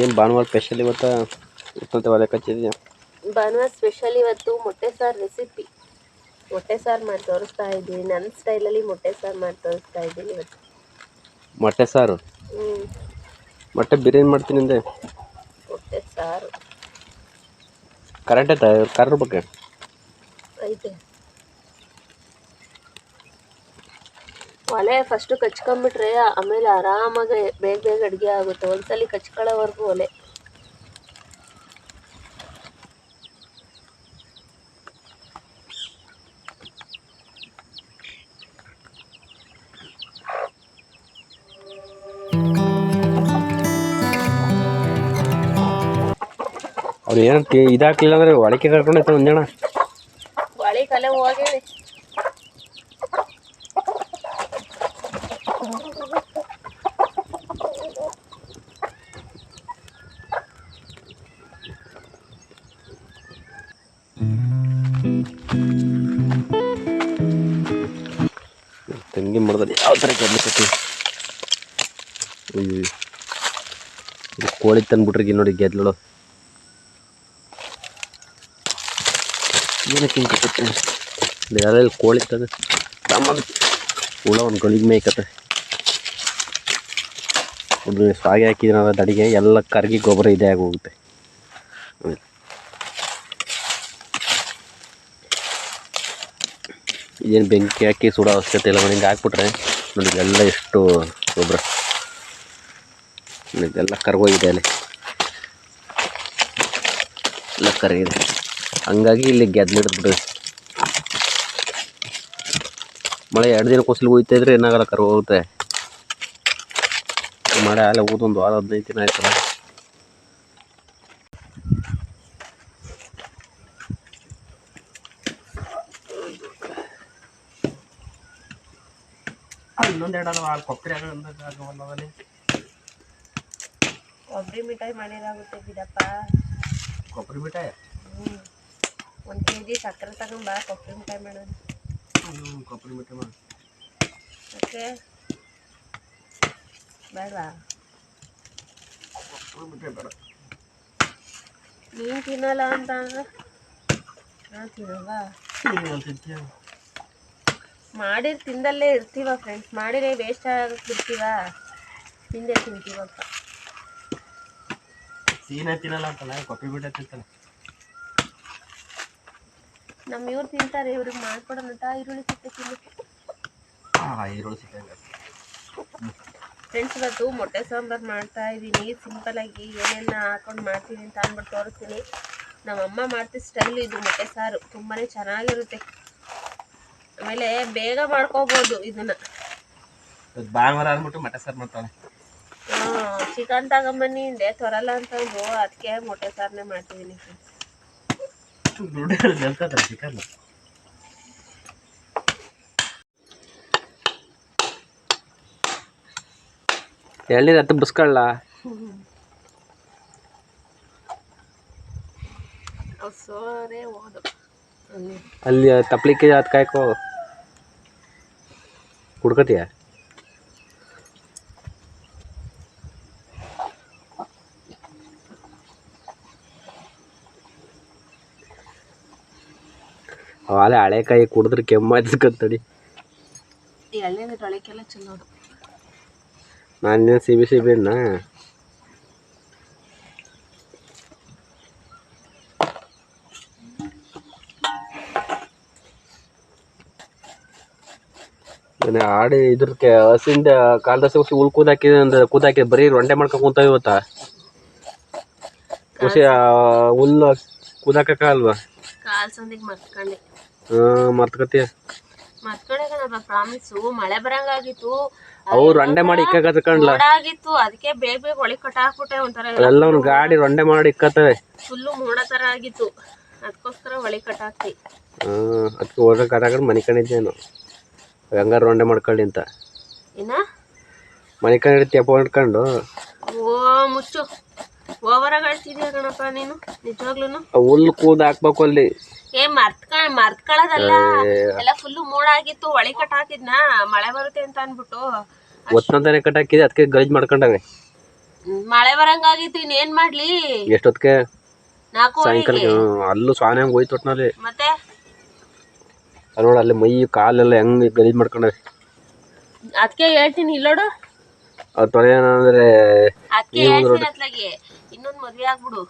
ಏನು ಭಾನುವಾರ ಸ್ಪೆಷಲ್ ಇವತ್ತು ಉತ್ತಂತೆ ಒಲೆ ಕಚ್ಚಿದ್ಯಾ? ಭಾನುವಾರ ಸ್ಪೆಷಲ್ ಇವತ್ತು ಮೊಟ್ಟೆ ಸಾರು ರೆಸಿಪಿ. ಮೊಟ್ಟೆ ಸಾರು ಮಾಡಿ ತೋರಿಸ್ತಾ ಇದ್ದೀನಿ. ನನ್ನ ಸ್ಟೈಲಲ್ಲಿ ಮೊಟ್ಟೆ ಸಾರು ಮಾಡಿ ತೋರಿಸ್ತಾ ಇದ್ದೀನಿ ಇವತ್ತು. ಮೊಟ್ಟೆ ಸಾರು? ಮೊಟ್ಟೆ ಬಿರಿಯಾನಿ ಮಾಡ್ತೀನಿ ಅಂದೆ. ಮೊಟ್ಟೆ ಸಾರು ಕರೆಂಟ್ ಐತೆ? ಕರ್ರ ಬಗ್ಗೆ ಐತೆ. ಒಲೆ ಫಸ್ಟು ಕಚ್ಕೊಂಡ್ಬಿಟ್ರೆ ಆಮೇಲೆ ಆರಾಮಾಗಿ ಬೇಗ ಬೇಗ ಅಡುಗೆ ಆಗುತ್ತೆ. ಒಂದ್ಸಲಿ ಕಚ್ಕೊಳ್ಳೋವರೆಗೂ ಒಲೆ. ಅವ್ರು ಏನು ಇದಾಕ್ಲಿಲ್ಲ ಅಂದ್ರೆ ಒಳಕೆ ಕರ್ಕೊಂಡೈತೆ ಒಂದು ಜನ. ಒಳೆ ಕಲೆ ಹೋಗೇವೆ. ತಂಗಿ ಮಾಡಿದ್ರೆ ಯಾವ ಥರ ಕೆಡ್ಲಿಕತ್ತಿ. ಕೋಳಿ ತಂದ್ಬಿಟ್ರಿಗೆ ನೋಡಿ ಗೆದ್ಲು ಏನಕ್ಕೆ ಹಿಂಗೆ ಯಾರಲ್ಲಿ ಕೋಳಿ ತಗ ಸಾಮಾನು ಹುಳ ಒಂದು ಗಳಿಗೆ ಮೇಯ್ಕತ್ತೆ. ಒಂದು ಸಾಗೆ ಹಾಕಿದ್ರೆ ದಡಿಗೆ ಎಲ್ಲ ಕರ್ಗಿ ಗೊಬ್ಬರ ಇದೇ ಆಗಿ ಹೋಗುತ್ತೆ. ಏನು ಬೆಂಕಿ ಹಾಕಿ ಸುಡೋ ಅವಶ್ಯಕತೆ ಇಲ್ಲ. ಹಿಂಗೆ ಹಾಕ್ಬಿಟ್ರೆ ನೋಡಿ ಎಲ್ಲ ಎಷ್ಟು ಗೊಬ್ಬರ ಇದೆಲ್ಲ ಕರ್ಗೋಗಿದೆ ಅಲ್ಲಿ ಎಲ್ಲ ಕರಗಿದೆ. ಹಂಗಾಗಿ ಇಲ್ಲಿ ಗೆದ್ಲಿಡ್ಬಿಟ್ರೆ ಮಳೆ 2 ದಿನ ಕೊಸಲಿಗೆ ಹೋಯ್ತಾ ಇದ್ರೆ ಏನಾಗಲ್ಲ, ಕರ್ಗೋ ಹೋಗುತ್ತೆ. ಮಳೆ ಅಲ್ಲ ಹೋದೊಂದು 15 ದಿನ ಆಯ್ತಲ್ಲ. ಇನ್ನೊಂದೆರಡು ಕೊಬ್ಬರಿ ಮಿಠಾಯಿ ಮಾಡಿರಾಗುತ್ತೆ ಬಿಡಪ್ಪ. ಕೊಬ್ಬರಿ ಮಿಠಾಯಿ 1 kg ಸಕ್ಕರೆ ತಗೊಂಬ, ಕೊಬ್ಬರಿ ಮಿಠಾಯಿ ಮಾಡೋದು. ಕೊಬ್ಬರಿ ಮಿಠಾಯಿ ಮಾಡಿ ಓಕೆ ಬೇಡವಾ? ಕೊಬ್ಬರಿ ಮಿಠಾಯಿ ಬೇಡ. ನೀನು ತಿನ್ನಲ್ಲ ಅಂತ ನಾನು ತಿನ್ನಲ್ವಾ? ಮಾಡಿರ್ ತಿಂದಲ್ಲೇ ಇರ್ತೀವ ಫ್ರೆಂಡ್ಸ್. ಮಾಡಿರೇ ವೇಸ್ಟ್ ಆಗಕ್ಕೆ ಬಿಡ್ತೀವ, ತಿಂದೇ ತಿಂತೀವಪ್ಪ. ಸೀನಾ ತಿನ್ನಲ್ಲ ಅಂತಲ್ಲ, ಕೊಬ್ಬರಿ ಮಿಠಾಯಿ ತಿಂತಾನೆ. ನಮ್ಮ ಇವ್ರು ತಿಂತಾರೆ, ಇವ್ರಿಗೆ ಮಾಡ್ಕೊಡೋಣಂತ. ಈರುಳ್ಳಿ ಸಿಪ್ಪೆ ತಿನ್ನಿ. ಈರುಳ್ಳಿ ಸಿಕ್ಕಂಗೆ ಫ್ರೆಂಡ್ಸ್, ಇವತ್ತು ಮೊಟ್ಟೆ ಸಾಂಬಾರು ಮಾಡ್ತಾ ಇದ್ದೀನಿ. ಸಿಂಪಲಾಗಿ ಏನೇನು ಹಾಕೊಂಡು ಮಾಡ್ತೀನಿ ಅಂತ ಅಂದ್ಬಿಟ್ಟು ತೋರಿಸ್ತೀನಿ. ನಮ್ಮಮ್ಮ ಮಾಡ್ತಿದ್ದ ಸ್ಟೈಲ್ ಇದು ಮೊಟ್ಟೆ ಸಾರು. ತುಂಬಾ ಚೆನ್ನಾಗಿರುತ್ತೆ. ಆಮೇಲೆ ಬೇಗ ಮಾಡ್ಕೋಬೋದು ಇದನ್ನ. ಭಾನುವಾರ ಅಂದ್ಬಿಟ್ಟು ಮೊಟ್ಟೆ ಸಾರು ಮಾಡ್ತಾನೆ. ಚಿಕನ್ ತಗೊಂಬನ್ನಿ ಹಿಂದೆ ತೊರಲ್ಲ ಅಂತಂದು, ಅದಕ್ಕೆ ಮೊಟ್ಟೆ ಸಾರನ್ನೇ ಮಾಡ್ತಿದ್ದೀನಿ. ಚಿಕನ್ ಎಳ್ನೀರು ಹತ್ತು ಬಿಸ್ಕೊಳ್ಳ ಸೋರೆ ಹೋದು ಅಲ್ಲಿ ತಪ್ಲಿಕ್ಕೆ ಅದು ಕಾಯ್ಕೋ ಕುಡ್ಕತಿಯ. ಅವಾಲೆ ಹಳೆಕಾಯಿ ಕುಡಿದ್ರೆ ಕೆಮ್ಮಾಯ್ತಡಿ. ಎಳ್ನೀರು ತೊಳೆಕೆಲ್ಲ ಚೆಲ್ಲೋದು. ನಾನು ಸಿಬಿ ಅನ್ನ ಆಡಿ ಇದ್ರಕ್ಕೆ ಹಸಿಂದ ಕಾಲ್ದಸಿ ಹುಲ್ ಕೂದಾಕಿದ ಅಂದ್ರೆ ಕೂದಾಕಿ ಬರೀ ರೊಂಡೆ ಮಾಡ್ಕೊಂಡು ಕುಂತಾವ ಇವತ್ತ. ಖುಷಿ ಹುಲ್ಲು ಕೂದಾಕಲ್ವಾ? ಕಾಲ್ ಸಂದಿಗೆ ಮರ್ತ್ಕೊಂಡೆ. ಮರ್ತ್ಕತಿಯ ಮರ್ತ್ಕೊಂಡೆ ಪ್ರಾಮಿಸು. ಮಳೆ ಬರಂಗಾಗಿತ್ತು, ಅವ್ರು ರೊಂಡೆ ಮಾಡಿ ಇಕ್ಕಾಗಿತ್ತು. ಅದಕ್ಕೆ ಬೇಗ ಬೇಗ ಒಳಗೆ ಕಟ್ಟಾಕ್ಬಿಟ್ಟೆ. ಒಂಥರ ಎಲ್ಲ ಒಂದು ಗಾಡಿ ರೊಂಡೆ ಮಾಡಿ ಇಕ್ಕತ್ತವೆ. ಫುಲ್ಲು ಮೋಡ ತರ ಆಗಿತ್ತು, ಅದಕ್ಕೋಸ್ಕರ ಒಳಗೆ ಕಟ್ಟಾಕ್ತಿ. ಅದಕ್ಕೆ ಹೋದ್ರೆ ಕಟ್ಟಾಕೊಂಡು ಮನೆ ಕಂಡಿದ್ದೇನು ಹಂಗಾರ ರೊಂಡೆ ಮಾಡ್ಕೊಳ್ಳಿ ಅಂತ. ಏನ ಮನೆ ಕಂಡಿರ್ತೀಯ ಮಾಡ್ಕೊಂಡು? ಓ ಮುಚ್ಚು, ಓವರಾಗಿ ಆಡ್ತಿದ್ಯಾ ಕಣಪ್ಪ ನೀನು ನಿಜವಾಗ್ಲೂ. ಹುಲ್ಲು ಕೂದ್ ಹಾಕ್ಬೇಕು ಅಲ್ಲಿ. ಮರ್ತ್ಕೊಳ್ಳೋದಲ್ಲ, ಎಲ್ಲ ಫುಲ್ಲು ಮೋಡ ಆಗಿತ್ತು. ಒಳಗೆ ಕಟ್ಟಾಕಿದ್ನ ಮಳೆ ಬರುತ್ತೆ ಅಂತ ಅನ್ಬಿಟ್ಟು ಒತ್ತಂತಾನೆ ಕಟ್ಟಾಕಿದೆ, ಅದಕ್ಕೆ ಗಲೀಜ್ ಮಾಡ್ಕೊಂಡವೆ. ಮಳೆ ಬರಂಗಾಗಿತ್ತು ಇನ್ನೇನ್ ಮಾಡ್ಲಿ. ಎಷ್ಟೊತ್ತಿಗೆ? 4 ಸಾಯಂಕಾಲ. ಅಲ್ಲೂ ಸ್ವಾನೆ ಹಂಗೆ ಹೋಯ್ತು ಒಟ್ನಲ್ಲಿ. ಮತ್ತೆ ಅಲ್ಲಿ ನೋಡಿ, ಅಲ್ಲಿ ಮೈ ಕಾಲೆಲ್ಲ ಹೆಂಗ್ ಗಲೀಜ್ ಮಾಡ್ಕೊಂಡ್ರೆ. ಅದಕ್ಕೆ ಹೇಳ್ತೀನಿ ಇಲ್ಲೋಡು, ಅವ್ರ ತೊಳೆ ಏನಂದ್ರೆ ಅದಕ್ಕೆ ಹೇಳ್ತೀನಿ ಅತ್ಲಾಗಿ ಇನ್ನೊಂದು ಮದ್ವೆ ಆಗ್ಬಿಡು.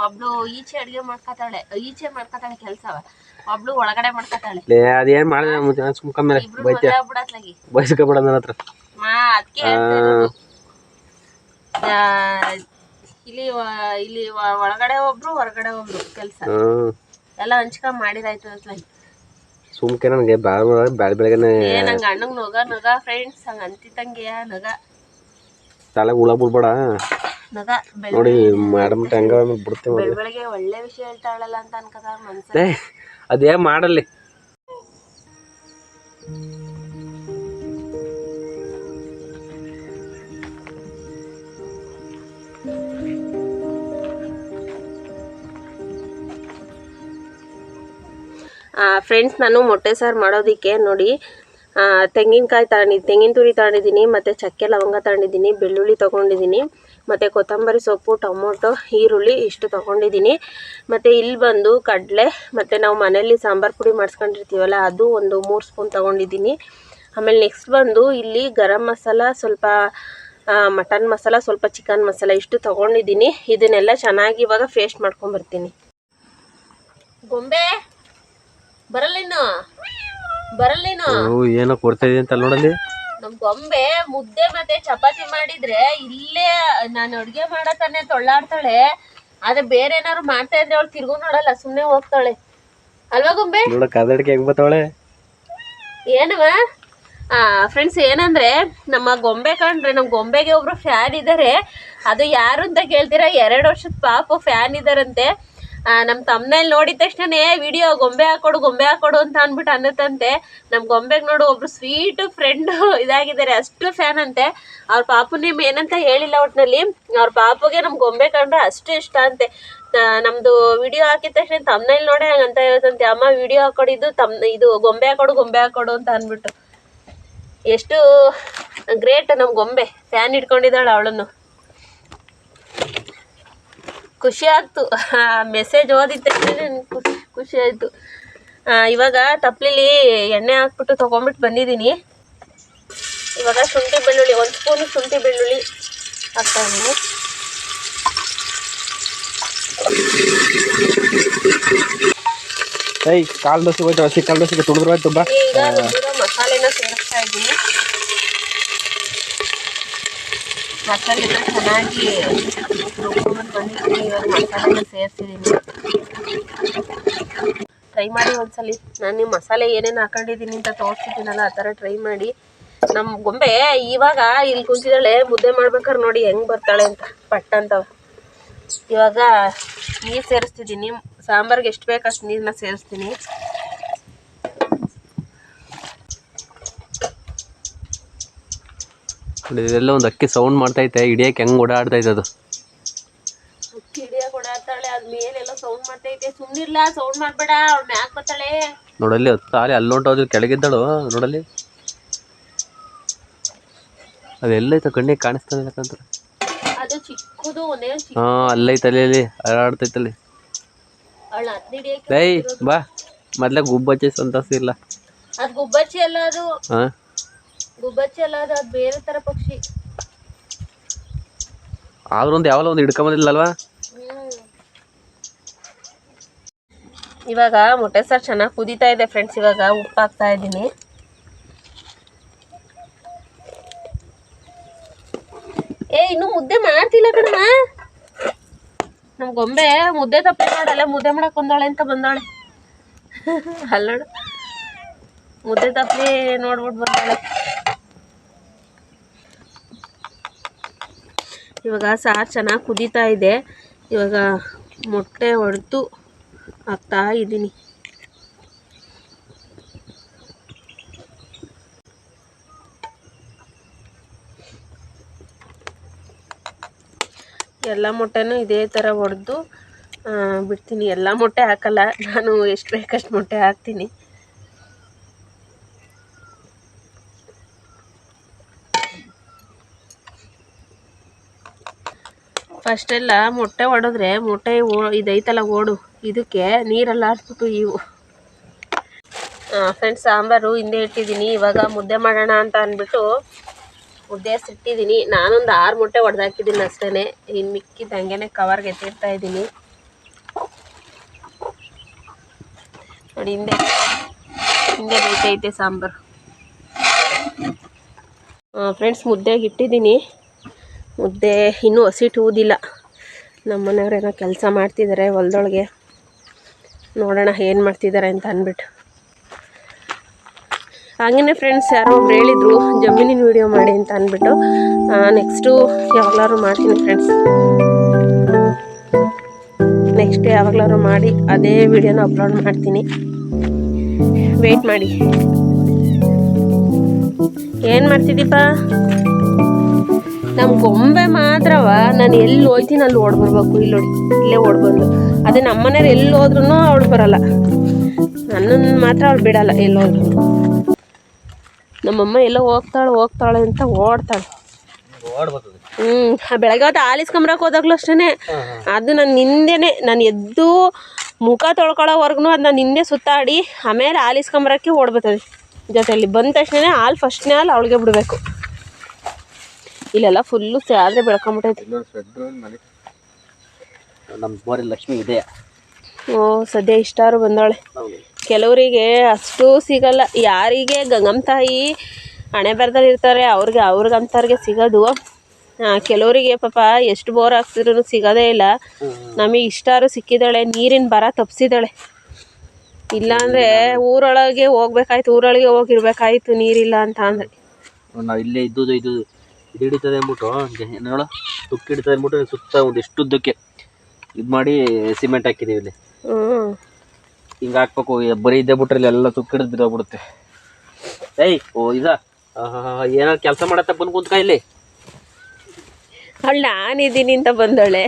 ಒಬ್ಳು ಈಚೆ ಅಡ್ಗೆ ಮಾಡ್ಕೊತಾಳೆ, ಈಚೆ ಮಾಡ್ಕೊತಾಳೆ ಕೆಲ್ಸವ, ಒಬ್ಳು ಒಳಗಡೆ ಮಾಡ್ಕೊತಾಳೆ. ಅದೇನ್ ಮಾಡಿದ್ರೆ ಸುಮ್ಕಮ್ಮೆ ಇಬ್ರು ಮದ್ವೆ ಆಗ್ಬಿಡು ಅತ್ಲಾಗಿ. ಬಯಸ್ಕೊಬೇಡ ನನ್ನ ಹತ್ರ. ಅದಕ್ಕೆ ಹೇಳ್ತಾ ಇರೋದು. ಇಲ್ಲಿ ಒಳಗಡೆ ಒಬ್ರು ಹೊರಗಡೆ ಒಬ್ರು ಕೆಲ್ಸ ಎಲ್ಲ ಹಂಚ್ಕೊಂಡ್ ಮಾಡಿದಾಯ್ತು ಅತ್ಲಾಗಿ. ಸುಮ್ಕೆ ನನಗೆ ಬೆಳಗ್ಗೆ ನಂಗೆ ಅಣ್ಣಂಗ್ ನಗ ಫ್ರೆಂಡ್ಸ್ ಹಂಗ ಅಂತಿದ್ದಂಗೆಯ ನಗ ತಲೆಗೆ ಹುಳ ಬಿಡ್ಬೇಡ. ನಗ ನೋಡಿ ಮೇಡಮ್ ಹೆಂಗ ಬಿಡ್ತೀವಿ. ಬೆಳಗ್ಗೆ ಒಳ್ಳೆ ವಿಷಯ ಹೇಳ್ತಾಳಲ್ಲ ಅಂತ ಅನ್ಕದ ಮನ್ಸ. ಅದೇ ಮಾಡಲ್ಲಿ. ಫ್ರೆಂಡ್ಸ್, ನಾನು ಮೊಟ್ಟೆ ಸಾರು ಮಾಡೋದಕ್ಕೆ ನೋಡಿ ತೆಂಗಿನಕಾಯಿ ತೆಂಗಿನ ತುರಿ ತಗೊಂಡಿದ್ದೀನಿ, ಮತ್ತು ಚಕ್ಕೆ ಲವಂಗ ತಗೊಂಡಿದ್ದೀನಿ, ಬೆಳ್ಳುಳ್ಳಿ ತೊಗೊಂಡಿದ್ದೀನಿ, ಮತ್ತು ಕೊತ್ತಂಬರಿ ಸೊಪ್ಪು, ಟೊಮೊಟೊ, ಈರುಳ್ಳಿ ಇಷ್ಟು ತೊಗೊಂಡಿದ್ದೀನಿ. ಮತ್ತು ಇಲ್ಲಿ ಬಂದು ಕಡಲೆ, ಮತ್ತು ನಾವು ಮನೆಯಲ್ಲಿ ಸಾಂಬಾರು ಪುಡಿ ಮಾಡಿಸ್ಕೊಂಡಿರ್ತೀವಲ್ಲ ಅದು ಒಂದು 3 ಸ್ಪೂನ್ ತೊಗೊಂಡಿದ್ದೀನಿ. ಆಮೇಲೆ ನೆಕ್ಸ್ಟ್ ಬಂದು ಇಲ್ಲಿ ಗರಂ ಮಸಾಲ, ಸ್ವಲ್ಪ ಮಟನ್ ಮಸಾಲ, ಸ್ವಲ್ಪ ಚಿಕನ್ ಮಸಾಲ ಇಷ್ಟು ತೊಗೊಂಡಿದ್ದೀನಿ. ಇದನ್ನೆಲ್ಲ ಚೆನ್ನಾಗಿ ಇವಾಗ ಪೇಸ್ಟ್ ಮಾಡ್ಕೊಂಬರ್ತೀನಿ. ಗೊಂಬೆ ಬರಲ್ಲೇನು ಏನೋ ಕೊಡ್ತಾ ಇದೀನಿ ಅಂತ ನೋಡಲ್ಲಿ. ನಮ್ ಗೊಂಬೆ ಮುದ್ದೆ ಮತ್ತೆ ಚಪಾತಿ ಮಾಡಿದ್ರೆ ಇಲ್ಲೇ ನಾನು ಅಡ್ಗೆ ಮಾಡತಾನೆ ತೊಳ್ಳಾಡ್ತಾಳೆ. ಆದ್ರೆ ಬೇರೆ ಏನಾದ್ರು ಮಾಡ್ತಾ ಇದ್ರೆ ಅವಳು ತಿರ್ಗು ನೋಡಲ್ಲ, ಸುಮ್ನೆ ಹೋಗ್ತಾಳೆ ಅಲ್ವಾ ಗೊಂಬೆ? ಕದಡಿಕೆ ಹೆಂಗ್ ಬರ್ತಾವಳೆ ಏನವ? ಫ್ರೆಂಡ್ಸ್, ಏನಂದ್ರೆ ನಮ್ಮ ಗೊಂಬೆ ಕಂಡ್ರೆ ನಮ್ಮ ಗೊಂಬೆಗೆ ಒಬ್ರು ಫ್ಯಾನ್ ಇದ್ದಾರೆ. ಅದು ಯಾರು ಅಂತ ಕೇಳ್ತೀರಾ? 2 ವರ್ಷದ ಪಾಪು ಫ್ಯಾನ್ ಇದಾರಂತೆ. ನಮ್ಮ ತಮ್ಮನೇಲಿ ನೋಡಿದ ತಕ್ಷಣ ವಿಡಿಯೋ ಗೊಂಬೆ ಹಾಕೊಡು ಅಂತ ಅಂದ್ಬಿಟ್ಟು ಅನ್ನತ್ತಂತೆ. ನಮ್ಮ ಗೊಂಬೆಗೆ ನೋಡು ಒಬ್ರು ಸ್ವೀಟ್ ಫ್ರೆಂಡ್ ಇದಾಗಿದ್ದಾರೆ, ಅಷ್ಟು ಫ್ಯಾನ್ ಅಂತೆ. ಅವ್ರ ಪಾಪು ನೇಮ್ ಏನಂತ ಹೇಳಿಲ್ಲ ಒಟ್ಟಿನಲ್ಲಿ. ಅವ್ರ ಪಾಪುಗೆ ನಮ್ಮ ಗೊಂಬೆ ಕಂಡ್ರೆ ಅಷ್ಟು ಇಷ್ಟ ಅಂತೆ. ನಮ್ದು ವಿಡಿಯೋ ಹಾಕಿದ ತಕ್ಷಣ ತಮ್ಮನೇಲಿ ನೋಡಿ ಹಂಗಂತ ಇರುತ್ತಂತೆ, ಅಮ್ಮ ವಿಡಿಯೋ ಹಾಕೊಡಿದ್ದು ಇದು ಗೊಂಬೆ ಹಾಕೊಡು ಅಂತ ಅಂದ್ಬಿಟ್ಟು. ಎಷ್ಟು ಗ್ರೇಟ್ ನಮ್ಮ ಗೊಂಬೆ, ಫ್ಯಾನ್ ಇಟ್ಕೊಂಡಿದ್ದಾಳೆ ಅವಳನ್ನು. ಖುಷಿ ಆಗ್ತು ಮೆಸೇಜ್ ಓದಿದ ತಕ್ಷಣ ಖುಷಿ ಆಯಿತು. ಇವಾಗ ತಪ್ಪಲಿಲಿ ಎಣ್ಣೆ ಹಾಕ್ಬಿಟ್ಟು ತೊಗೊಂಬಿಟ್ಟು ಬಂದಿದ್ದೀನಿ. ಇವಾಗ ಶುಂಠಿ ಬೆಳ್ಳುಳ್ಳಿ 1 ಸ್ಪೂನು ಶುಂಠಿ ಬೆಳ್ಳುಳ್ಳಿ ಹಾಕ್ತಾಯಿದ್ದೀನಿ. ಕಾಲು ದೋಸೆ ಹೋಯ್ತು, ಹಸಿ ಕಾಲು ದೋಸೆಗೆ ತುಳಿದ್ರು ಆಯ್ತು. ಈಗ ರುಬ್ಬಿರೋ ಮಸಾಲೆನ ಸೇರಿಸ್ತಾ ಇದ್ದೀನಿ. ಮಸಾಲೆ ಚೆನ್ನಾಗಿ ರುಬ್ಬಿಕೊಂಡು ಬಂದಿದ್ದೀನಿ. ಇವಾಗ ಮಸಾಲೆನ ಸೇರಿಸಿದ್ದೀನಿ. ಟ್ರೈ ಮಾಡಿ ಒಂದ್ಸಲಿ. ನಾನು ನಿಮ್ಮ ಮಸಾಲೆ ಏನೇನು ಹಾಕೊಂಡಿದ್ದೀನಿ ಅಂತ ತೋರಿಸ್ತಿದ್ದೀನಲ್ಲ, ಆ ಥರ ಟ್ರೈ ಮಾಡಿ. ನಮ್ಮ ಗೊಂಬೆ ಇವಾಗ ಇಲ್ಲಿ ಕುಂತಿದ್ದಾಳೆ, ಮುದ್ದೆ ಮಾಡ್ಬೇಕಾದ್ರೆ ನೋಡಿ ಹೆಂಗೆ ಬರ್ತಾಳೆ ಅಂತ ಪಟ್ಟ ಅಂತವ. ಇವಾಗ ನೀರು ಸೇರಿಸ್ತಿದ್ದೀನಿ. ಸಾಂಬಾರಿಗೆ ಎಷ್ಟು ಬೇಕು ಅಷ್ಟು ನೀರನ್ನ ಸೇರಿಸ್ತೀನಿ. ಇದೆಲ್ಲ ಒಂದು ಅಕ್ಕಿ ಸೌಂಡ್ ಮಾಡ್ತೈತೆ, ಹಿಡಿಯಕ್ಕೆ ಹೆಂಗೆ ಓಡಾಡ್ತೈತೆ ಅದು. ಅಕ್ಕಿ ಹಿಡಿಯಕ್ಕೆ ಓಡಾಡ್ತಾಳೆ, ಅದು ಮೇಲೆಲ್ಲ ಸೌಂಡ್ ಮಾಡ್ತೈತೆ. ಸುಮ್ಮನಿರ್ಲ, ಸೌಂಡ್ ಮಾಡಬೇಡ, ಅವ್ಳು ಮ್ಯಾಕ್ ಬರ್ತಾಳೆ. ನೋಡಲ್ಲಿ ತಾಲಿ ಅಲ್ಲೊಂಟೋದು ಕೆಳಗಿದ್ದಳು ನೋಡಲ್ಲಿ. ಅದೆಲ್ಲೈತೆ ಕಣ್ಣಿಗೆ ಕಾಣಿಸ್ತಾನೆ ಯಾಕಂದ್ರೆ ಅದು ಚಿಕ್ಕದು ಒಂದೇ. ಅಲ್ಲೈತೆ ಅಲ್ಲಿ ಹರಡ್ತೈತಲ್ಲಿ. ಬಾ ಮೊದ್ಲೇ ಗುಬ್ಬಚ್ಚಿ ಸಂತಸ ಇಲ್ಲ. ಅದು ಗುಬ್ಬಚ್ಚಿ ಅಲ್ಲ, ಅದು ಗುಬ್ಬಚ್ಚಿ ಅಲ್ಲ, ಅದು ಬೇರೆ ತರ ಪಕ್ಷಿ. ಆದ್ರೂ ಒಂದು ಯಾವಲ್ಲ ಒಂದು ಹಿಡ್ಕೊಂಬಂದಿಲ್ಲಲ್ವಾ. ಇವಾಗ ಮೊಟ್ಟೆ ಸಾರು ಚೆನ್ನಾಗಿ ಕುದೀತಾ ಇದೆ ಫ್ರೆಂಡ್ಸ್. ಇವಾಗ ಉಪ್ಪು ಹಾಕ್ತಾ ಇದ್ದೀನಿ. ಇನ್ನು ಮುದ್ದೆ ಮಾಡ್ತಿಲ್ಲ ಕಣಮ್ಮ. ನಮ್ಮ ಗೊಂಬೆ ಮುದ್ದೆ ತಪ್ಪಿ ನೋಡಲ್ಲ, ಮುದ್ದೆ ಮಾಡಕ್ ಬಂದಾಳೆ ಅಂತ ಬಂದಾಳೆ. ಅಲ್ಲೋಡು, ಮುದ್ದೆ ತಪ್ಪಿ ನೋಡ್ಬಿಟ್ಟು ಬಂದಾಳೆ. ಇವಾಗ ಸಾರು ಚೆನ್ನಾಗಿ ಕುದೀತಾ ಇದೆ. ಇವಾಗ ಮೊಟ್ಟೆ ಹೊಡೆದು ಹಾಕ್ತಾ ಇದ್ದೀನಿ. ಎಲ್ಲ ಮೊಟ್ಟೆನೂ ಇದೇ ಥರ ಹೊಡೆದು ಬಿಡ್ತೀನಿ. ಎಲ್ಲ ಮೊಟ್ಟೆ ಹಾಕಲ್ಲ ನಾನು, ಎಷ್ಟು ಬೇಕಷ್ಟು ಮೊಟ್ಟೆ ಹಾಕ್ತೀನಿ. ಫಸ್ಟೆಲ್ಲ ಮೊಟ್ಟೆ ಹೊಡೆದ್ರೆ ಮೊಟ್ಟೆ ಇದೈತಲ್ಲ ಓಡು ಇದಕ್ಕೆ ನೀರೆಲ್ಲ ಹಾಕ್ಬಿಟ್ಟು ಇವು ಫ್ರೆಂಡ್ಸ್ ಸಾಂಬಾರು ಹಿಂದೆ ಇಟ್ಟಿದ್ದೀನಿ. ಇವಾಗ ಮುದ್ದೆ ಮಾಡೋಣ ಅಂತ ಅಂದ್ಬಿಟ್ಟು ಮುದ್ದೆ ಸಿಟ್ಟಿದ್ದೀನಿ. ನಾನೊಂದು 6 ಮೊಟ್ಟೆ ಹೊಡೆದಾಕಿದ್ದೀನಿ ಅಷ್ಟೇ. ಇನ್ನು ಮಿಕ್ಕಿದ್ದು ಹಂಗೆ ಕವರ್ಗೆ ಎತ್ತಿರ್ತಾ ಇದ್ದೀನಿ ನೋಡಿ. ಹಿಂದೆ ಬೇಯ್ತೈತೆ ಸಾಂಬಾರು. ಫ್ರೆಂಡ್ಸ್ ಮುದ್ದೆಗೆ ಇಟ್ಟಿದ್ದೀನಿ. ಮುದ್ದೆ ಇನ್ನೂ ಹಸಿಟ್ಟು ಊದಿಲ್ಲ. ನಮ್ಮ ಮನೆಯವ್ರೇನೋ ಕೆಲಸ ಮಾಡ್ತಿದ್ದಾರೆ ಹೊಲದೊಳಗೆ. ನೋಡೋಣ ಏನು ಮಾಡ್ತಿದ್ದಾರೆ ಅಂತ ಅಂದ್ಬಿಟ್ಟು. ಹಾಗೆಯೇ ಫ್ರೆಂಡ್ಸ್ ಯಾರೋ ಒಬ್ರು ಹೇಳಿದರು ಜಮೀನಿನ ವೀಡಿಯೋ ಮಾಡಿ ಅಂತ ಅಂದ್ಬಿಟ್ಟು. ನೆಕ್ಸ್ಟು ಯಾವಾಗಲಾದ್ರು ಮಾಡ್ತೀನಿ ಫ್ರೆಂಡ್ಸ್. ನೆಕ್ಸ್ಟ್ ಯಾವಾಗಲಾದ್ರು ಮಾಡಿ ಅದೇ ವಿಡಿಯೋನ ಅಪ್ಲೋಡ್ ಮಾಡ್ತೀನಿ. ವೆಯ್ಟ್ ಮಾಡಿ. ಏನು ಮಾಡ್ತಿದ್ದೀಪ? ನಮ್ಮ ಗೊಂಬೆ ಮಾತ್ರವ ನಾನು ಎಲ್ಲಿ ಹೋಯ್ತೀನಿ ಅಲ್ಲಿ ಓಡ್ಬರ್ಬೇಕು. ಇಲ್ಲಿ ನೋಡಿ ಇಲ್ಲೇ ಓಡ್ಬಂದು. ಅದೇ ನಮ್ಮ ಮನೆಯವ್ರು ಎಲ್ಲಿ ಹೋದ್ರೂ ಅವಳು ಬರಲ್ಲ. ನನ್ನನ್ನು ಮಾತ್ರ ಅವಳು ಬಿಡಲ್ಲ ಎಲ್ಲೋದ್ರು. ನಮ್ಮಮ್ಮ ಎಲ್ಲ ಹೋಗ್ತಾಳೆ ಅಂತ ಓಡ್ತಾಳೆ. ಬೆಳಗ್ಗೆ ಹೊತ್ತು ಹಾಲಿಸ್ಕೊಂಬರಕ್ಕೆ ಹೋದಾಗ್ಲೂ ಅಷ್ಟೇ. ಅದು ನನ್ನ ಹಿಂದೆನೇ ನಾನು ಎದ್ದು ಮುಖ ತೊಳ್ಕೊಳ್ಳೋವರೆಗೂ ಅದು ನಾನು ಹಿಂದೆ ಸುತ್ತಾಡಿ ಆಮೇಲೆ ಹಾಲಿಸ್ಕೊಂಬರಕ್ಕೆ ಓಡ್ಬರ್ತದೆ ಜೊತೆಯಲ್ಲಿ. ಬಂದ ತಕ್ಷಣ ಹಾಲು ಫಸ್ಟ್ನೇ ಹಾಲು ಅವಳಿಗೆ ಬಿಡಬೇಕು. ಇಲ್ಲೆಲ್ಲ ಫುಲ್ಲು ಆದರೆ ಬೆಳ್ಕೊಂಬಿಟ್ಟೈತಿ. ನಮ್ಮ ಬೋರಿ ಲಕ್ಷ್ಮಿ ಇದೆ. ಸದ್ಯ ಇಷ್ಟಾರು ಬಂದವಳೆ. ಕೆಲವರಿಗೆ ಅಷ್ಟು ಸಿಗಲ್ಲ. ಯಾರಿಗೆ ಗಂಗಮ್ಮ ತಾಯಿ ಹಣೆ ಬರದಲ್ಲಿ ಇರ್ತಾರೆ ಅವ್ರಿಗಂಥವ್ರಿಗೆ ಸಿಗೋದು. ಕೆಲವರಿಗೆ ಪಾಪ ಎಷ್ಟು ಬೋರ್ ಹಾಕ್ಸಿದ್ರು ಸಿಗೋದೇ ಇಲ್ಲ. ನಮಗೆ ಇಷ್ಟಾರು ಸಿಕ್ಕಿದ್ದಾಳೆ. ನೀರಿನ ಬರ ತಪ್ಪಿಸಿದ್ದಾಳೆ. ಇಲ್ಲಾಂದರೆ ಊರೊಳಗೆ ಹೋಗ್ಬೇಕಾಯ್ತು. ಊರೊಳಗೆ ಹೋಗಿರ್ಬೇಕಾಯ್ತು ನೀರಿಲ್ಲ ಅಂತ ಅಂದರೆ. ನಾವು ಇಲ್ಲೇ ಇದು ಹಿಡಿತದೆ ಅಂದ್ಬಿಟ್ಟು ನೋಡು ತುಕ್ಕು ಹಿಡಿತದೆ ಅಂದ್ಬಿಟ್ಟು ಸುತ್ತ ಒಂದಿಷ್ಟು ಉದ್ದಕ್ಕೆ ಇದು ಮಾಡಿ ಸಿಮೆಂಟ್ ಹಾಕಿದ್ದೀವಿ ಇಲ್ಲಿ. ಹಿಂಗೆ ಹಾಕ್ಬೇಕು. ಬರೀ ಇದ್ದೇ ಬಿಟ್ರೆ ಇಲ್ಲಿ ಎಲ್ಲ ತುಕ್ಕು ಹಿಡಿದು ಬಿದ್ದೋಗ್ಬಿಡುತ್ತೆ. ಏನೋ ಕೆಲಸ ಮಾಡತ್ತ ಬಂದು ಕುಂತ್ಕ ಇಲ್ಲಿ. ಅವಳು ನಾನಿದ್ದೀನಿ ಅಂತ ಬಂದವಳೆ.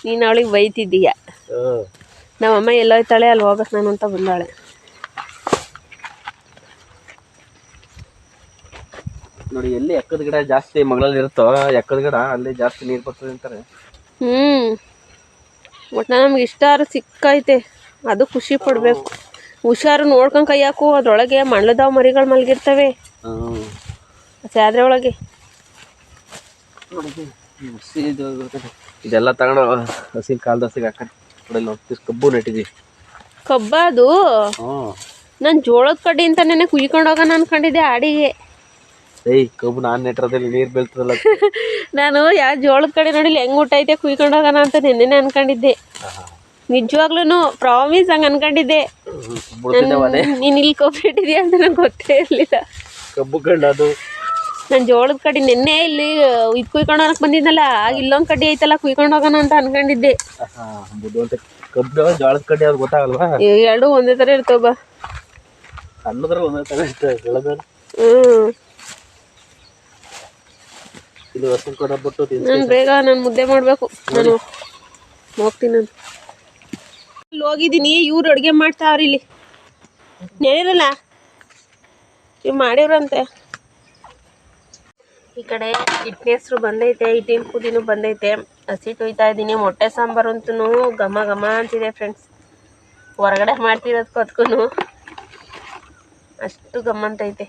ನೀನು ಅವಳಿಗೆ ಬೈತಿದ್ದೀಯ. ನಮ್ಮಮ್ಮ ಎಲ್ಲೋಯ್ತಾಳೆ ಅಲ್ಲಿ ಹೋಗ್ಬೇಕು ನಾನು ಅಂತ ಬಂದವಳೆ. ನೋಡಿ ಎಲ್ಲಿ ಎಕ್ಕದ ಗಿಡ ಜಾಸ್ತಿ ಮಗಳಲ್ಲಿ ಇರುತ್ತೋ ಎಕ್ಕದ ಗಿಡ ಅಲ್ಲಿ ಜಾಸ್ತಿ ನೀರು ಬರ್ತದೆ ಅಂತಾರೆ. ಒಟ್ಟು ನಮ್ಗೆ ಇಷ್ಟಾರು ಸಿಕ್ಕೈತೆ. ಅದು ಖುಷಿ ಪಡಬೇಕು. ಹುಷಾರು ನೋಡ್ಕೊಂಡು ಕೈ ಹಾಕು. ಅದರೊಳಗೆ ಮಣ್ಣದಾವ ಮರಿಗಳು ಮಲಗಿರ್ತವೆ ಸ್ಯಾದ್ರೆ ಒಳಗೆ. ಇದೆಲ್ಲ ತಗೊಂಡು ಹಸಿಲ್ ಕಾಲ್ದಸಿಗೆ ಹಾಕೊಂಡು ಕಬ್ಬು ನೆಟ್ಟಿದ್ವಿ. ಕಬ್ಬ ಅದು ನಾನು ಜೋಳದ ಕಡ್ಡಿ ಅಂತ ನೆನೆ ಕುಯ್ಕೊಂಡು ಹೋಗೋಣ ಅನ್ಕೊಂಡಿದ್ದೆ ಆಡಿಗೆ. ಕಬ್ಬು ನಾನು ನೆಟ್ಟಿರೋದ್ರಲ್ಲಿ ನೀರು ಬೀಳ್ತದಲ್ಲ. ನಾನು ಯಾವ ಜೋಳದ ಕಡೆ ನೋಡಿಲ್ಲ ಹೆಂಗ್ ಊಟೈತೆ ಕುಯ್ಕೊಂಡು ಹೋಗೋಣ ಅಂತ ನೆನ್ನೆ ಅನ್ಕೊಂಡಿದ್ದೆ. ನಿಜವಾಗ್ಲೂ ಪ್ರಾಮಿಸ್ ಹಂಗೆ ಅನ್ಕೊಂಡಿದ್ದೆ. ನೀನು ಇಲ್ಲಿ ಕಬ್ಬು ಇಟ್ಟಿದ್ಯಾ ಅಂತ ನಂಗೆ ಗೊತ್ತೇ ಇರಲಿಲ್ಲ. ಕಬ್ಬು ಕಂಡು ನಾನು ಜೋಳದ ಕಡ್ಡಿ ನೆನ್ನೆ ಇಲ್ಲಿ ಇದು ಕುಯ್ಕೊಂಡು ಹೋಗಕ್ಕೆ ಬಂದಿದ್ದಲ್ಲ. ಆಗ ಇಲ್ಲೊಂದು ಕಡ್ಡಿ ಐತಲ್ಲ ಕುಯ್ಕೊಂಡು ಹೋಗೋಣ ಅಂತ ಅನ್ಕೊಂಡಿದ್ದೆ. ಕಬ್ಬು ಜೋಳದ ಕಡ್ಡಿ ಅದು ಗೊತ್ತಾಗಲ್ವಾ? ಎರಡು ಒಂದೇ ಥರ ಇರ್ತವ. ಸಣ್ಣದ್ರ ಒಂದೇ ಥರ ಇರ್ತದೆ. ನಾನು ಬೇಗ ನಾನು ಮುದ್ದೆ ಮಾಡಬೇಕು. ನಾನು ಹೋಗ್ತೀನಿ. ನಾನು ಇಲ್ಲಿ ಹೋಗಿದ್ದೀನಿ. ಇವ್ರು ಅಡುಗೆ ಮಾಡ್ತಾವ್ರಿ. ಇಲ್ಲಿ ನೆನಿರಲ್ಲ ಇವು ಮಾಡಿವ್ರಂತೆ. ಈ ಕಡೆ ಹಿಟ್ಟಿನ ಹೆಸರು ಬಂದೈತೆ. ಹಿಟ್ಟಿನ ಪುದಿನೂ ಬಂದೈತೆ. ಹಸಿ ತೊಯ್ತಾ ಇದ್ದೀನಿ. ಮೊಟ್ಟೆ ಸಾಂಬಾರು ಅಂತೂ ಘಮ ಘಮ ಅಂತಿದೆ ಫ್ರೆಂಡ್ಸ್. ಹೊರಗಡೆ ಮಾಡ್ತಿರೋದಕ್ಕೂ ಅದಕ್ಕೂ ಅಷ್ಟು ಗಮ್ಮಂತೈತೆ.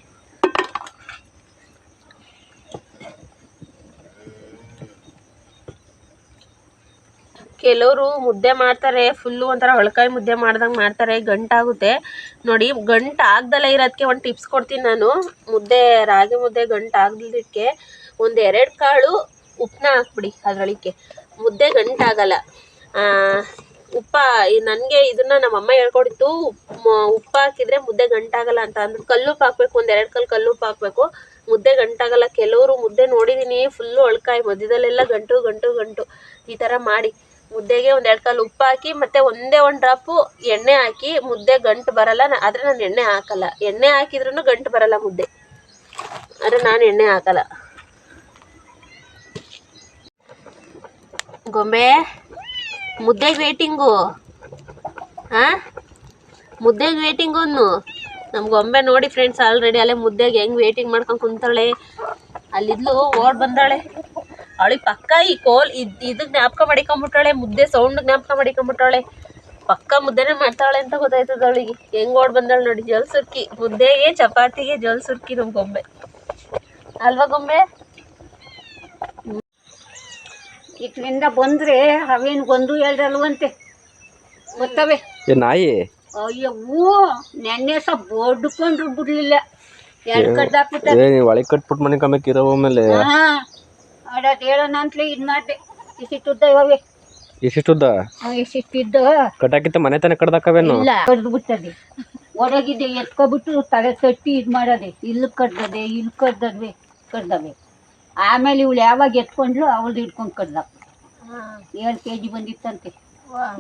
ಕೆಲವರು ಮುದ್ದೆ ಮಾಡ್ತಾರೆ ಫುಲ್ಲು ಒಂಥರ ಹೊಳಕಾಯಿ ಮುದ್ದೆ ಮಾಡ್ದಂಗೆ ಮಾಡ್ತಾರೆ. ಗಂಟಾಗುತ್ತೆ ನೋಡಿ. ಗಂಟು ಆಗ್ದಲ್ಲೇ ಇರೋದಕ್ಕೆ ಒಂದು ಟಿಪ್ಸ್ ಕೊಡ್ತೀನಿ ನಾನು. ಮುದ್ದೆ ರಾಗಿ ಮುದ್ದೆ ಗಂಟು ಆಗದಿದ್ದಕ್ಕೆ 1-2 ಕಾಳು ಉಪ್ಪನ್ನ ಹಾಕ್ಬಿಡಿ ಅದರೊಳಕ್ಕೆ. ಮುದ್ದೆ ಗಂಟಾಗಲ್ಲ. ನನಗೆ ಇದನ್ನು ನಮ್ಮಮ್ಮ ಹೇಳ್ಕೊಡಿತ್ತು. ಉಪ್ಪು ಹಾಕಿದರೆ ಮುದ್ದೆ ಗಂಟಾಗಲ್ಲ ಅಂತ ಅಂದ್ಬಿಟ್ಟು ಕಲ್ಲುಪ್ಪು ಹಾಕ್ಬೇಕು. 1-2 ಕಲ್ಲುಪ್ಪು ಹಾಕಬೇಕು. ಮುದ್ದೆ ಗಂಟಾಗಲ್ಲ. ಕೆಲವರು ಮುದ್ದೆ ನೋಡಿದ್ದೀನಿ ಫುಲ್ಲು ಹೊಳಕಾಯಿ ಮಧ್ಯದಲ್ಲೆಲ್ಲ ಗಂಟು ಈ ಥರ ಮಾಡಿ ಮುದ್ದೆಗೆ 1-2 ಕಲ್ಲು ಉಪ್ಪು ಹಾಕಿ ಮತ್ತು ಒಂದೇ 1 ಡ್ರಾಪು ಎಣ್ಣೆ ಹಾಕಿ ಮುದ್ದೆ ಗಂಟು ಬರಲ್ಲ. ಆದರೆ ನಾನು ಎಣ್ಣೆ ಹಾಕಲ್ಲ. ಎಣ್ಣೆ ಹಾಕಿದ್ರೂ ಗಂಟು ಬರಲ್ಲ ಮುದ್ದೆ. ಆದರೆ ನಾನು ಎಣ್ಣೆ ಹಾಕಲ್ಲ. ಗೊಂಬೆ ಮುದ್ದೆಗೆ ವೇಟಿಂಗು. ಮುದ್ದೆಗೆ ವೇಟಿಂಗು ನಮ್ಮ ಗೊಂಬೆ ನೋಡಿ ಫ್ರೆಂಡ್ಸ್. ಆಲ್ರೆಡಿ ಅಲ್ಲೇ ಮುದ್ದೆಗೆ ಹೆಂಗೆ ವೇಟಿಂಗ್ ಮಾಡ್ಕೊಂಡು ಕುಂತಾಳೆ. ಅಲ್ಲಿದ್ಲು ಓಡ್ ಬಂದಾಳೆ. ಅವಳಿಗೆ ಪಕ್ಕ ಈ ಕೋಲ್ ಇದಕ್ಕೆ ಜ್ಞಾಪಕ ಮಾಡಿಕೊಂಬಿಟ್ಟಾಳೆ, ಮುದ್ದೆ ಸೌಂಡ್ ಜ್ಞಾಪಕ ಮಾಡಿಕೊಂಬಿಟ್ಟಾಳೆ. ಪಕ್ಕ ಮುದ್ದೆನೇ ಮಾಡ್ತಾಳೆ ಅಂತ ಗೊತ್ತಾಯ್ತದ ಅವಳಿಗೆ. ಹೆಂಗ್ ಓಡ್ ಬಂದಾಳೆ ನೋಡಿ, ಜಲ್ ಸುರ್ಕಿ ಮುದ್ದೆಗೆ ಚಪಾತಿಗೆ ಜಲ್ ಸುರ್ಕಿ ನಮ್ ಗೊಂಬೆ ಅಲ್ವಾ ಗೊಂಬೆ. ಇಟ್ಲಿಂದ ಬಂದ್ರೆ ಅವೇನು ಒಂದು ಎರಡಲ್ವಂತೆ ಗೊತ್ತವೆ ನಾಯಿ. ಅಯ್ಯೋ ನೆನ್ನೆ ಸಹ ಬೋಡ್ಕೊಂಡ್ರು ಬಿಡ್ಲಿಲ್ಲ, ಎರಡು ಕಡ್ದಾಕ್ಬಿಟ್ಟ. ಒಳಗೆ ಕಟ್ಬಿಟ್ಟು ಮನೆ ಕಮ್ಮಕ್ಕೆ ಇರೋ ಮೇಲೆ ಅಡದ್ ಹೇಳೋಣ ಅಂತಲೇ ಇದು ಮಾಡಿದೆ. ಇಷ್ಟಿದ್ದ ಇವಾವೆ ಇಷ್ಟಿದ್ದ ಇಷ್ಟಿದ್ದ ಕಟ್ಟಾಕಿತ್ತ ಮನೆ ತಾನೆ ಕಡ್ದಾಕವೇನು ಇಲ್ಲ ಕಡ್ದು ಬಿಟ್ಟದೆ. ಒಳಗಿದೆ ಎತ್ಕೊಬಿಟ್ಟು ತಲೆ ತಟ್ಟಿ ಇದು ಮಾಡೋದೆ, ಇಲ್ಲಿ ಕಡ್ದದೆ ಇಲ್ಲಿ ಕಡ್ದವೆ. ಆಮೇಲೆ ಇವಳು ಯಾವಾಗ ಎತ್ಕೊಂಡ್ಲು ಅವಳು ಹಿಡ್ಕೊಂಡು ಕಡ್ದ. 7 kg ಬಂದಿತ್ತಂತೆ.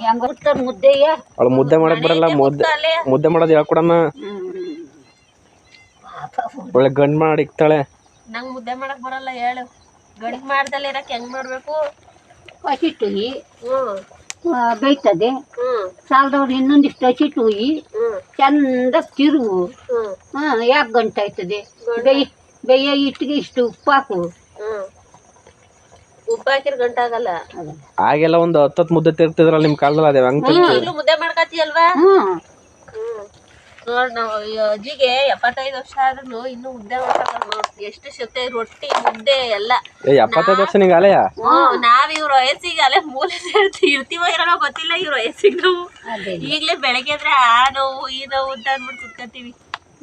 ಹೆಂಗ ಬಿಡ್ತಾರೆ ಮುದ್ದೆಯ. ಅವಳು ಮುದ್ದೆ ಮಾಡಕ್ ಬರಲ್ಲ, ಮುದ್ದೆ ಮಾಡೋದು ಹೇಳ್ಕೊಡಮ್ಮ. ಒಳ್ಳೆ ಗಂಡ್ ಮಾಡಿ ಇಕ್ತಾಳೆ. ನಂಗೆ ಮುದ್ದೆ ಮಾಡಕ್ ಬರಲ್ಲ ಹೇಳು. ಗಡಿಗೆ ಮಾಡ್ದಲ್ಲ ಇರಕ್ಕೆ ಹೆಂಗ್ ಮಾಡ್ಬೇಕು? ಹಸಿಟ್ಟು ಬೇಯ್ತದೆ. ಸಾಲದವ್ರು ಇನ್ನೊಂದಿಷ್ಟು ಹಸಿಟ್ಟು ಚಂದ ತಿರುವು. ಯಾಕೆ ಗಂಟಾಯ್ತದೆ? ಬೇಯ ಇಟ್ಟಿಗೆ ಇಷ್ಟು ಉಪ್ಪು ಹಾಕು. ಉಪ್ಪು ಹಾಕಿರ್ ಗಂಟಾಗಲ್ಲ. ಆಗೆಲ್ಲ ಒಂದು 10 ಮುದ್ದೆ ತಿರ್ತಿದ್ರಲ್ಲ ನಿಮ್ ಕಾಲದಲ್ಲಿ, ಅದೇ ಹಂಗ ಈಗಲೂ ಮುದ್ದೆ ಮಾಡ್ಕತಿಯಲ್ವಾ? ನೋಡ್ ನಾವು ಅಜ್ಜಿಗೆ 75 ವರ್ಷ ಆದ್ರೂ ಇನ್ನೂ ಮುದ್ದೆ ಮಾಡ್ತಾರ. ಎಷ್ಟು ಶಕ್ತಿ, ರೊಟ್ಟಿ ಮುದ್ದೆ ಎಲ್ಲ. 75 ವರ್ಷ ನಿಂಗೆ ಅಲೆಯ. ನಾವ್ ಇವ್ರ ವಯಸ್ಸಿಗೆ ಅಲ್ಲೇ ಮೂಲೆ ಇರ್ತೀವೋ ಇರೋಣ ಗೊತ್ತಿಲ್ಲ. ಇವ್ರ ವಯಸ್ಸಿಗೆ ನಾವು ಈಗ್ಲೇ ಬೆಳಗ್ಗೆ ಆದ್ರೆ ಆ ನೋವು ಈ ನೋವು ಅಂತ ಅಂದ್ಬಿಟ್ಟು ಕುತ್ಕತೀವಿ.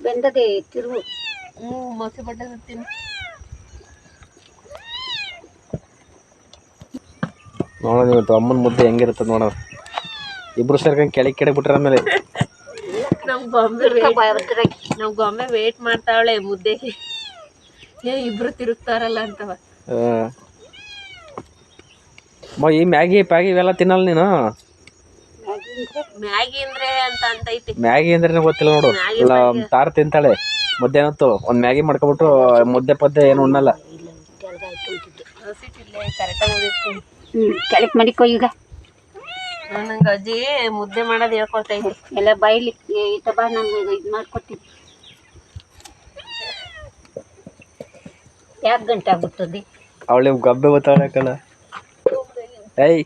ಬೆಂದದೆ ತಿರುವು. ಮೊಸರು ಬಟ್ಟೆ ಸುತ್ತೀನಿ. ನೋಡೋಣ ಇವತ್ತು ಅಮ್ಮನ ಮುದ್ದೆ ಹೆಂಗಿರ್ತದೆ ನೋಡೋಣ. ಇಬ್ರು ಸೇರ್ಕೊಂಡು ಕೆಳಗೆ ಬಿಟ್ರ ಆಮೇಲೆ ನಮ್ ಗೊಂಬೆ ವೇಟ್ ಮಾಡ್ತಾವಳೆ ಮುದ್ದೆಗೆ. ಇಬ್ರು ತಿರುಗ್ತಾರಲ್ಲ ಅಂತವ. ಈ ಮ್ಯಾಗಿ ಪ್ಯಾಗಿ ಇವೆಲ್ಲ ತಿನ್ನಲ್ಲ ನೀನು? ಮ್ಯಾಗಿ ಅಂದ್ರೆ ಅಂತ ಐತಿ. ಮ್ಯಾಗಿ ಅಂದ್ರೆ ಗೊತ್ತಿಲ್ಲ ನೋಡು. ತಾರ ತಿಂತಾಳೆ ಮಧ್ಯಾಹ್ನತ್ತು ಒಂದ್ ಮ್ಯಾಗಿ ಮಾಡ್ಕೊಬಿಟ್ಟು ಮುದ್ದೆ ಪದ್ದೆ ಏನು ಉಣ್ಣಲ್ಲ. ಕೆಳಕ್ ಮಾಡಿಕೊ ಈಗ. ನಂಗೆ ಅಜ್ಜಿ ಮುದ್ದೆ ಮಾಡೋದು ಹೇಳ್ಕೊಳ್ತಾ ಇದ್ದೆ. ಎಲ್ಲ ಬೈಲಿ ಈತ ಬಾ, ನಂಗೆ ಇದು ಮಾಡ್ಕೊತೀನಿ. ಯಾಕೆ ಗಂಟೆ ಆಗ್ಬಿಡ್ತದೆ? ಅವಳೆ ಗಬ್ಬೆ ಗೊತ್ತಾಗಲ್ಲ. ಏಯ್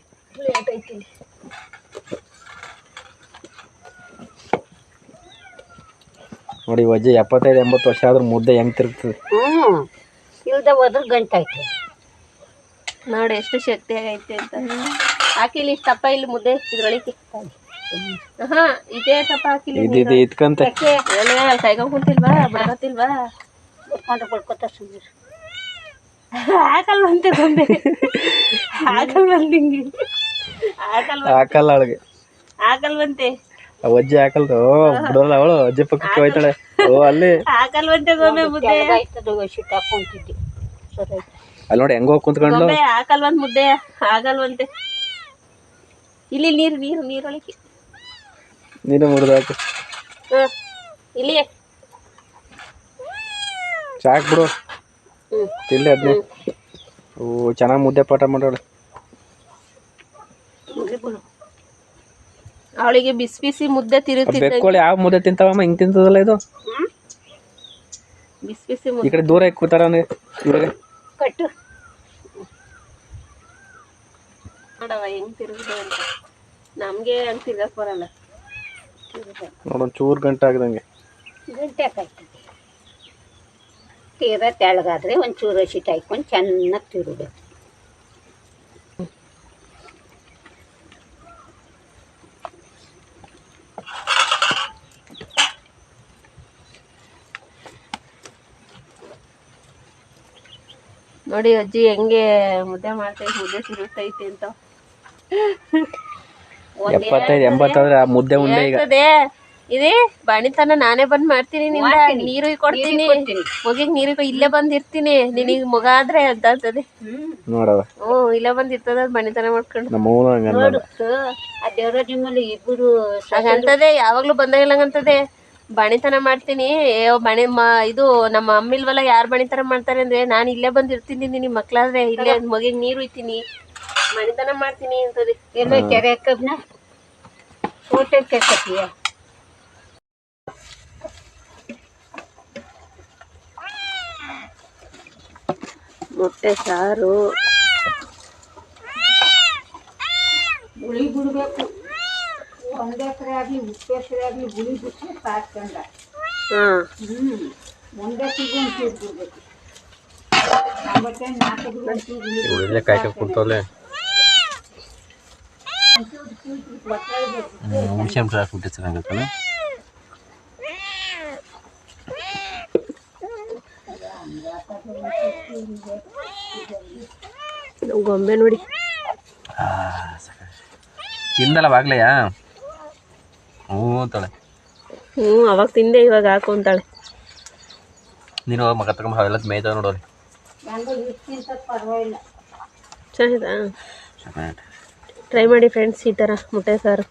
ನೋಡಿ ಅಜ್ಜಿ 75-80 ವರ್ಷ ಆದ್ರೂ ಮುದ್ದೆ ಹೆಂಗ್ ತಿರುಗ್ತದೆ. ಇಲ್ದ ಹೋದ್ರೆ ಗಂಟಾಯ್ತು ನೋಡಿ ಎಷ್ಟು ಶಕ್ತಿ ಆಗೈತೆ ಅಂತ. ಹಾಕಿಲಿ ತಪ್ಪ ಇಲ್ಲಿ ಮುದ್ದೆ ಇದ್ರೊಳಗೆ. ಇದೇ ತಪ್ಪ ಹಾಕಿಲಿ. ಇದ್ಕಂತೆ ಕೈಗೊಂಡ್ ಕುಂತಿಲ್ವಾ? ಬರತ್ತಿಲ್ವಾ? ಬಡ್ಕೊತ ಸುಮ್ಮನೆ ಹಾಕಲ್ವಂತೆ ಗೊಂಬೆ. ಹಾಕಲ್ವಂತೆ ಹಾಕಲ್ಲ ಅವಳಿಗೆ. ಹಾಕಲ್ವಂತೆ ಅಜ್ಜಿ ಹಾಕಲ್ದು ಬಿಡೋಲ್ಲ ಅವಳು. ಅಜ್ಜಿ ಪಕ್ಕಕ್ಕೆ ಹೋಯ್ತಾಳೆ. ಅಲ್ಲಿ ಹಾಕಲ್ವಂತೆ ಗೊಂಬೆ ಮುದ್ದೆ. ಹಾಕೊಂತಿದ್ದೆ ಸರಿ. ಅಲ್ಲಿ ನೋಡಿ ಹೆಂಗ ಹೋಗಿ ಕುಂತ್ಕೊಂಡ್ಲು. ಹಾಕಲ್ವಂತ ಮುದ್ದೆ ಆಗಲ್ವಂತೆ. ಇಲ್ಲಿ ನೀರೊಳಗೆ ನೀನು ಮುರಿದಾಕು. ಇಲ್ಲಿ ಸಾಕು ಬಿಡು. ತಿಳ್ಳಿ ಅದನ್ನೇ. ಚೆನ್ನಾಗಿ ಮುದ್ದೆ ಪಾಠ ಮಾಡೋಳು. ಅವಳಿಗೆ ಬಿಸಿ ಬಿಸಿ ಮುದ್ದೆ ತಿರುಗ್ತಿದ್ದ. ಬೆಕ್ಕೋಳಿ ಯಾವ ಮುದ್ದೆ ತಿಂತಾವಮ್ಮ? ಹಿಂಗ್ ತಿಂತದಲ್ಲ ಇದು. ಬಿಸಿ ಬಿಸಿ ಈ ಕಡೆ ದೂರ ಕೂತಾರ ಇವ್ರಿಗೆ ಕಟ್ಟು ನೋಡವ ಹೆಂಗ್ ತಿರುಗಿದೆ ಅಂತ. ನಮ್ಗೆ ಹಂಗ್ ತಿರ್ಗಕ್ ಬರಲ್ಲ. ನೋಡೊಂದ್ ಚೂರು ಗಂಟೆ ಆಗದಂಗೆ. ಗಂಟೆ ಹಾಕಾಯ್ತದೆ. ತೀರ ತೆಳಗಾದ್ರೆ ಒಂಚೂರು ಹಸಿಟ್ಟು ಹಾಕ್ಕೊಂಡು ಚೆನ್ನಾಗಿ ತಿರುಗಬೇಕು. ನೋಡಿ ಅಜ್ಜಿ ಹೆಂಗೆ ಮುದ್ದೆ ಮಾಡ್ತೈತೆ, ಮುದ್ದೆ ತಿರುಗ್ತೈತೆ ಅಂತ. 75-80 ಆದ್ರೆ ಆ ಮುದ್ದೆ ಉಂಡೆ ಈಗ ಇದೇ ಬಾಣಿತನ ನಾನೇ ಬಂದ್ ಮಾಡ್ತೀನಿ. ನಿಂದ ನೀರು ಕೊಡ್ತೀನಿ, ಮಗಿಗ್ ನೀರು ಇಲ್ಲೇ ಬಂದಿರ್ತೀನಿ. ನಿನಗ್ ಮಗ ಆದ್ರೆ ಅಂತ ಅಂತದೆ ನೋಡವ. ಇಲ್ಲೇ ಬಂದಿರ್ತದ ಬಾಣಿತನ ಮಾಡ್ಕೊಂಡು. ಆ ದೇವ್ರ ನಿಮ್ಮಲ್ಲಿ ಇಬ್ಬರು ಹಂಗಂತದೆ. ಯಾವಾಗ್ಲೂ ಬಂದಾಗಿಲ್ಲ ಹಂಗಂತದೆ. ಬಾಣಿತನ ಮಾಡ್ತೀನಿ. ಇದು ನಮ್ಮ ಅಮ್ಮಿಲ್ವಲ್ಲ, ಯಾರು ಬಾಣಿತನ ಮಾಡ್ತಾರೆ ಅಂದ್ರೆ ನಾನು ಇಲ್ಲೇ ಬಂದಿರ್ತೀನಿ. ನಿನ್ ಮಕ್ಳಾದ್ರೆ ಇಲ್ಲೇ ಮಗಿಗ್ ನೀರು ಇತ್ತೀನಿ, ಬಾಣಿತನ ಮಾಡ್ತೀನಿ ಅಂತದೆ. ಎಲ್ಲ ಕೆರೆ ಕಬ್ನ ಫೋಟೋ ಕೆರ್ಕತೀಯ. ಮೊಟ್ಟೆ ಸಾರು, ಆಗಲಿ ಉಪ್ಪೆಸರಾಗಲಿ ಗುಳಿ ಬಿಟ್ಟು ಸಾಕ್ಕೊಂಡ ಒಂದೇ ಸಿಗೊಂಡು ತಿರ್ಬಿಡ್ಬೇಕು ಆವತ್ತೆ 4 ಉಳಿದ್ರೆ ಕಾಯ್ಕೊಂಡು ಕುಂತವಲೆ ಹುಣಸೆ ಹಣ್ಣು ಹಾಕ್ಬಿಟ್ಟು ಚೆನ್ನಾಗತ್ತಲ್ಲ. ಗೊಂಬೆ ನೋಡಿ ತಿಂದಲ್ಲ ಬಾಗ್ಲೆಯಾ? ಅಂತಾಳೆ. ಅವಾಗ ತಿಂದೆ ಇವಾಗ ಹಾಕೊಂತಾಳೆ. ನೀನು ಮಗ ತಗೊಂಡು ಅವೆಲ್ಲ ಮೇಯ್ತಾವ ನೋಡೋರಿ. ಚೆನ್ನಾಗಿದಾ? ಟ್ರೈ ಮಾಡಿ ಫ್ರೆಂಡ್ಸ್ ಈ ಥರ ಮೊಟ್ಟೆ ಸಾರು.